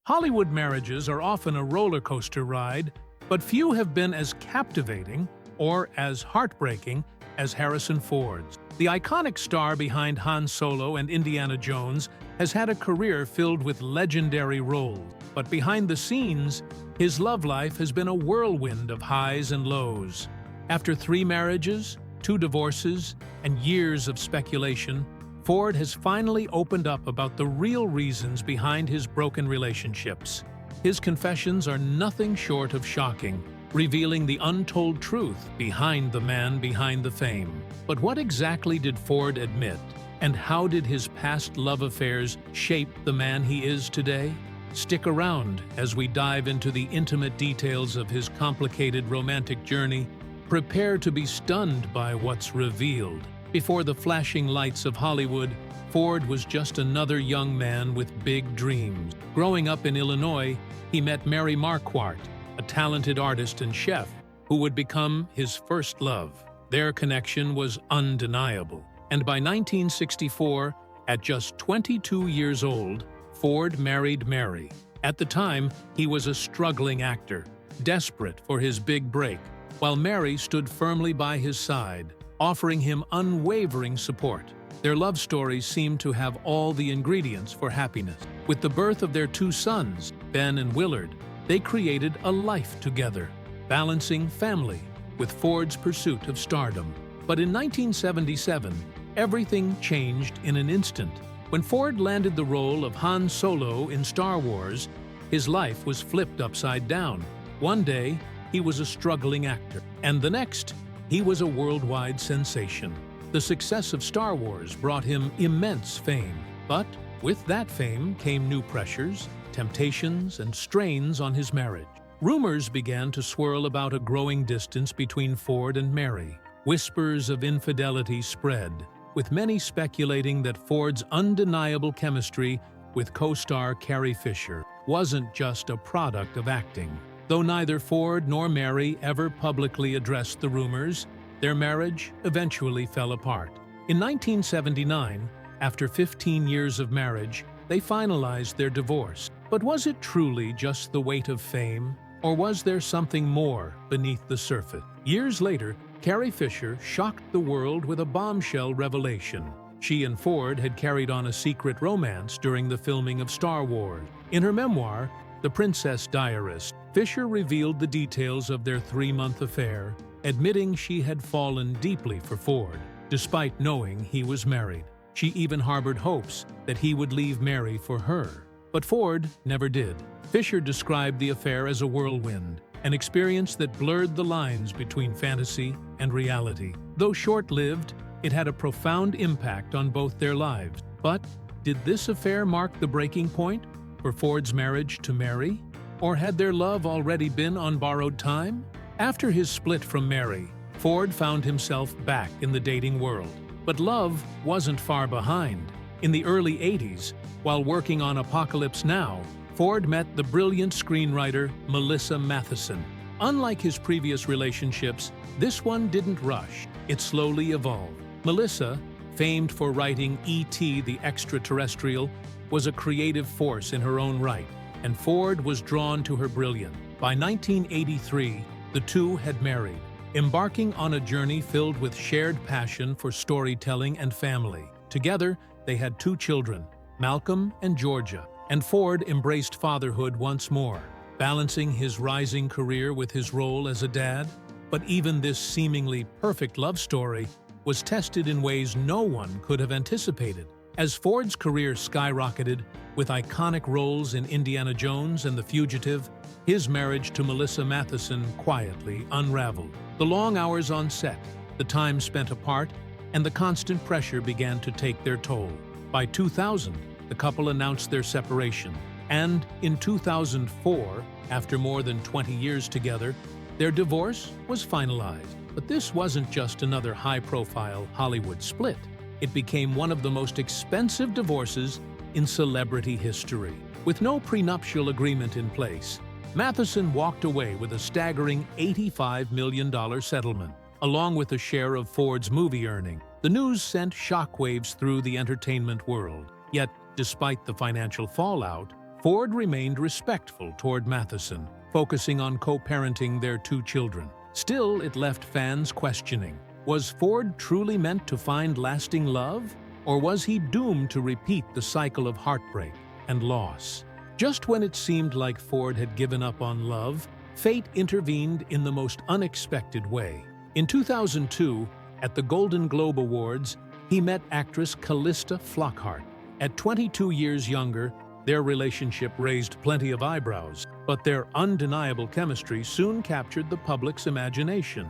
Hollywood marriages are often a roller coaster ride, but few have been as captivating or as heartbreaking as Harrison Ford's. The iconic star behind Han Solo and Indiana Jones has had a career filled with legendary roles, but behind the scenes, his love life has been a whirlwind of highs and lows. After 3 marriages, 2 divorces, and years of speculation, Ford has finally opened up about the real reasons behind his broken relationships. His confessions are nothing short of shocking, revealing the untold truth behind the man behind the fame. But what exactly did Ford admit, and how did his past love affairs shape the man he is today? Stick around as we dive into the intimate details of his complicated romantic journey. Prepare to be stunned by what's revealed. Before the flashing lights of Hollywood, Ford was just another young man with big dreams. Growing up in Illinois, he met Mary Marquart, a talented artist and chef who would become his first love. Their connection was undeniable, and by 1964, at just 22 years old, Ford married Mary. At the time, he was a struggling actor, desperate for his big break, while Mary stood firmly by his side, offering him unwavering support. Their love story seemed to have all the ingredients for happiness. With the birth of their 2 sons, Ben and Willard, they created a life together, balancing family with Ford's pursuit of stardom. But in 1977, everything changed in an instant. When Ford landed the role of Han Solo in Star Wars, his life was flipped upside down. One day, he was a struggling actor, and the next, he was a worldwide sensation. The success of Star Wars brought him immense fame, but with that fame came new pressures, temptations, and strains on his marriage. Rumors began to swirl about a growing distance between Ford and Mary. Whispers of infidelity spread, with many speculating that Ford's undeniable chemistry with co-star Carrie Fisher wasn't just a product of acting. Though neither Ford nor Mary ever publicly addressed the rumors, their marriage eventually fell apart. In 1979, after 15 years of marriage, they finalized their divorce. But was it truly just the weight of fame, or was there something more beneath the surface? Years later, Carrie Fisher shocked the world with a bombshell revelation. She and Ford had carried on a secret romance during the filming of Star Wars. In her memoir, The Princess Diarist, Fisher revealed the details of their 3-month affair, admitting she had fallen deeply for Ford, despite knowing he was married. She even harbored hopes that he would leave Mary for her. But Ford never did. Fisher described the affair as a whirlwind, an experience that blurred the lines between fantasy and reality. Though short-lived, it had a profound impact on both their lives. But did this affair mark the breaking point for Ford's marriage to Mary? Or had their love already been on borrowed time? After his split from Mary, Ford found himself back in the dating world. But love wasn't far behind. In the early 80s, while working on Apocalypse Now, Ford met the brilliant screenwriter Melissa Mathison. Unlike his previous relationships, this one didn't rush. It slowly evolved. Melissa, famed for writing E.T. the Extraterrestrial, was a creative force in her own right, and Ford was drawn to her brilliance. By 1983, the two had married, embarking on a journey filled with shared passion for storytelling and family. Together, they had 2 children, Malcolm and Georgia, and Ford embraced fatherhood once more, balancing his rising career with his role as a dad. But even this seemingly perfect love story was tested in ways no one could have anticipated. As Ford's career skyrocketed, with iconic roles in Indiana Jones and The Fugitive, his marriage to Melissa Mathison quietly unraveled. The long hours on set, the time spent apart, and the constant pressure began to take their toll. By 2000, the couple announced their separation, and in 2004, after more than 20 years together, their divorce was finalized. But this wasn't just another high-profile Hollywood split. It became one of the most expensive divorces in celebrity history. With no prenuptial agreement in place, Mathison walked away with a staggering $85 million settlement, along with a share of Ford's movie earning. The news sent shockwaves through the entertainment world. Yet, despite the financial fallout, Ford remained respectful toward Mathison, focusing on co-parenting their 2 children. Still, it left fans questioning. Was Ford truly meant to find lasting love? Or was he doomed to repeat the cycle of heartbreak and loss? Just when it seemed like Ford had given up on love, fate intervened in the most unexpected way. In 2002, at the Golden Globe Awards, he met actress Calista Flockhart. At 22 years younger, their relationship raised plenty of eyebrows, but their undeniable chemistry soon captured the public's imagination.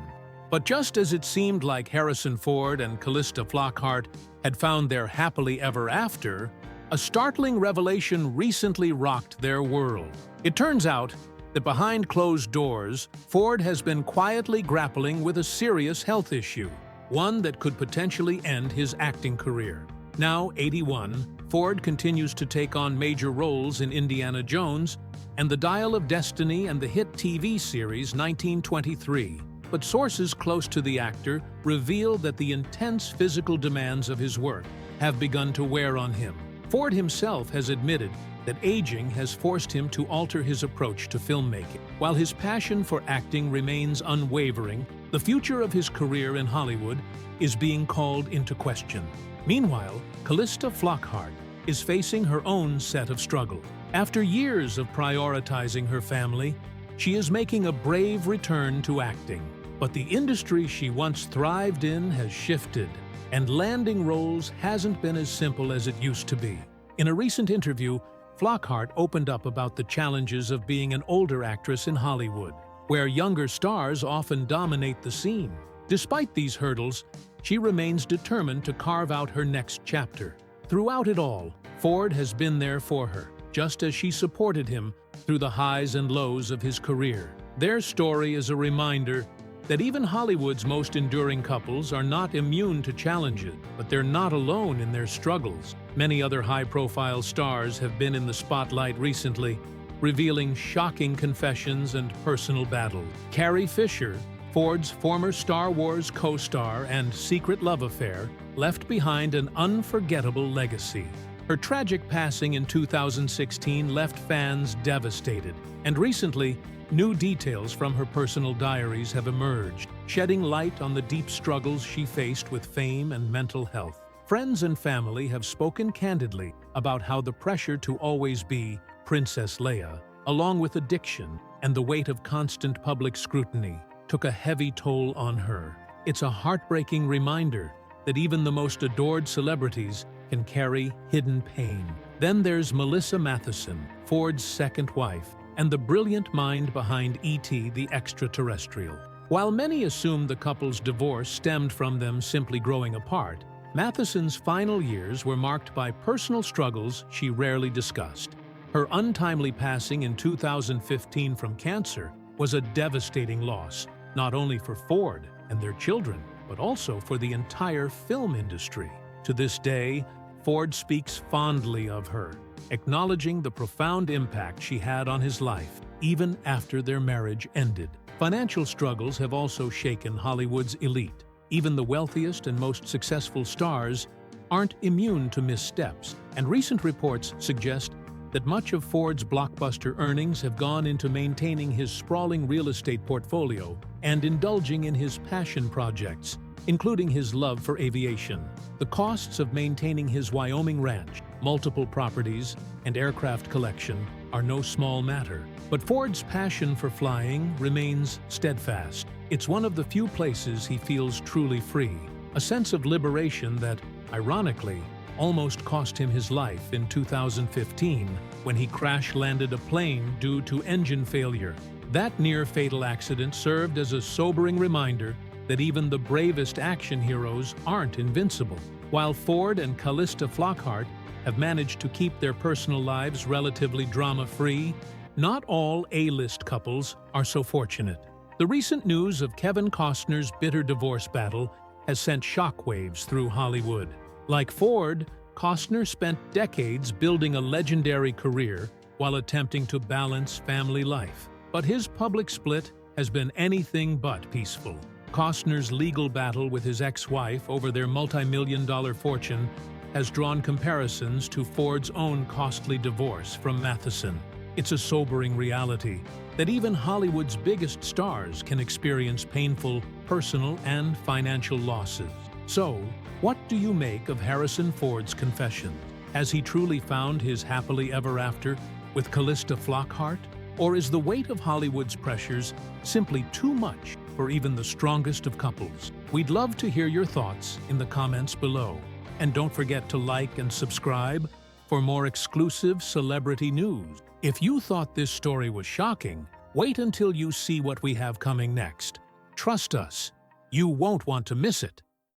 But just as it seemed like Harrison Ford and Calista Flockhart had found their happily ever after, a startling revelation recently rocked their world. It turns out that behind closed doors, Ford has been quietly grappling with a serious health issue, one that could potentially end his acting career. Now 81, Ford continues to take on major roles in Indiana Jones and The Dial of Destiny and the hit TV series 1923. But sources close to the actor reveal that the intense physical demands of his work have begun to wear on him. Ford himself has admitted that aging has forced him to alter his approach to filmmaking. While his passion for acting remains unwavering, the future of his career in Hollywood is being called into question. Meanwhile, Calista Flockhart is facing her own set of struggles. After years of prioritizing her family, she is making a brave return to acting. But the industry she once thrived in has shifted, and landing roles hasn't been as simple as it used to be. In a recent interview, Flockhart opened up about the challenges of being an older actress in Hollywood, where younger stars often dominate the scene. Despite these hurdles, she remains determined to carve out her next chapter. Throughout it all, Ford has been there for her, just as she supported him through the highs and lows of his career. Their story is a reminder that even Hollywood's most enduring couples are not immune to challenges, but they're not alone in their struggles. Many other high-profile stars have been in the spotlight recently, revealing shocking confessions and personal battles. Carrie Fisher, Ford's former Star Wars co-star and secret love affair, left behind an unforgettable legacy. Her tragic passing in 2016 left fans devastated, and recently, new details from her personal diaries have emerged, shedding light on the deep struggles she faced with fame and mental health. Friends and family have spoken candidly about how the pressure to always be Princess Leia, along with addiction and the weight of constant public scrutiny, took a heavy toll on her. It's a heartbreaking reminder that even the most adored celebrities can carry hidden pain. Then there's Melissa Mathison, Ford's second wife, and the brilliant mind behind E.T. the Extraterrestrial. While many assume the couple's divorce stemmed from them simply growing apart, Mathison's final years were marked by personal struggles she rarely discussed. Her untimely passing in 2015 from cancer was a devastating loss, not only for Ford and their children, but also for the entire film industry. To this day, Ford speaks fondly of her, acknowledging the profound impact she had on his life, even after their marriage ended. Financial struggles have also shaken Hollywood's elite. Even the wealthiest and most successful stars aren't immune to missteps, and recent reports suggest that much of Ford's blockbuster earnings have gone into maintaining his sprawling real estate portfolio and indulging in his passion projects, including his love for aviation. The costs of maintaining his Wyoming ranch, multiple properties, and aircraft collection are no small matter. But Ford's passion for flying remains steadfast. It's one of the few places he feels truly free, a sense of liberation that, ironically, almost cost him his life in 2015 when he crash-landed a plane due to engine failure. That near-fatal accident served as a sobering reminder that even the bravest action heroes aren't invincible. While Ford and Calista Flockhart have managed to keep their personal lives relatively drama-free, not all A-list couples are so fortunate. The recent news of Kevin Costner's bitter divorce battle has sent shockwaves through Hollywood. Like Ford, Costner spent decades building a legendary career while attempting to balance family life. But his public split has been anything but peaceful. Costner's legal battle with his ex-wife over their multi-million-dollar fortune has drawn comparisons to Ford's own costly divorce from Mathison. It's a sobering reality that even Hollywood's biggest stars can experience painful personal and financial losses. So, what do you make of Harrison Ford's confession? Has he truly found his happily ever after with Calista Flockhart? Or is the weight of Hollywood's pressures simply too much for even the strongest of couples? We'd love to hear your thoughts in the comments below. And don't forget to like and subscribe for more exclusive celebrity news. If you thought this story was shocking, wait until you see what we have coming next. Trust us, you won't want to miss it.